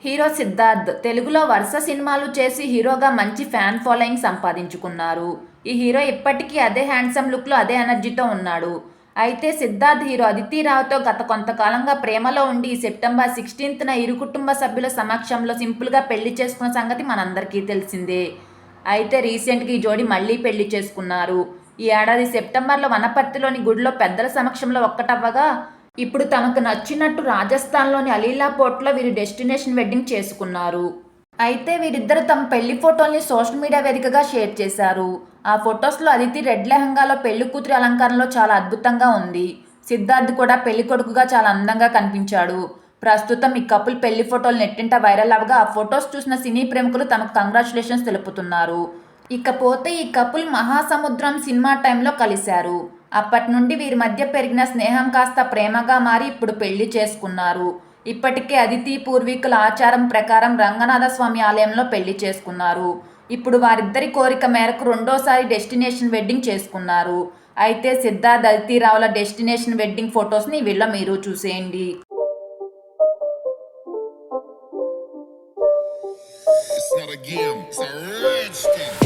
Hero Siddharth తెలుగులో వరుస సినిమాలు చేసి హీరోగా మంచి ఫ్యాన్ ఫాలోయింగ్ సంపాదించుకున్నారు. ఈ హీరో ఇప్పటికీ అదే హ్యాండ్సమ్ లుక్లో అదే ఎనర్జీతో ఉన్నాడు. అయితే సిద్ధార్థ్ హీరో అదితి రావుతో గత కొంతకాలంగా ప్రేమలో ఉండి సెప్టెంబర్ 16న ఇరు కుటుంబ సభ్యుల సమక్షంలో సింపుల్గా పెళ్లి చేసుకున్న సంగతి మనందరికీ తెలిసిందే. అయితే రీసెంట్గా ఈ జోడీ మళ్లీ పెళ్లి చేసుకున్నారు. ఈ ఏడాది సెప్టెంబర్లో వనపర్తిలోని గుడిలో పెద్దల సమక్షంలో ఒక్కటవ్వగా ఇప్పుడు తమకు నచ్చినట్టు రాజస్థాన్లోని అలీలా పోర్ట్లో వీరు డెస్టినేషన్ వెడ్డింగ్ చేసుకున్నారు. అయితే వీరిద్దరు తమ పెళ్లి ఫోటోల్ని సోషల్ మీడియా వేదికగా షేర్ చేశారు. ఆ ఫొటోస్లో అదితి రెడ్ లెహంగాలో పెళ్లి కూతురి అలంకరణలో చాలా అద్భుతంగా ఉంది. సిద్ధార్థ్ కూడా పెళ్లి కొడుకుగా చాలా అందంగా కనిపించాడు. ప్రస్తుతం ఈ కపుల్ పెళ్లి ఫోటోలు నెట్టింట వైరల్ అవగా ఆ ఫొటోస్ చూసిన సినీ ప్రముఖులు తమకు కంగ్రాచులేషన్స్ తెలుపుతున్నారు. ఇకపోతే ఈ కపుల్ మహాసముద్రం సినిమా టైంలో కలిశారు. అప్పటి నుండి వీరి మధ్య పెరిగిన స్నేహం కాస్త ప్రేమగా మారి ఇప్పుడు పెళ్లి చేసుకున్నారు. ఇప్పటికే అదితి పూర్వీకుల ఆచారం ప్రకారం రంగనాథ స్వామి ఆలయంలో పెళ్లి చేసుకున్నారు. ఇప్పుడు వారిద్దరి కోరిక మేరకు రెండోసారి డెస్టినేషన్ వెడ్డింగ్ చేసుకున్నారు. అయితే సిద్ధార్థ్ అదితి రావుల డెస్టినేషన్ వెడ్డింగ్ ఫొటోస్ని వీళ్ళ మీరు చూసేయండి. It's not a game, it's a rich thing.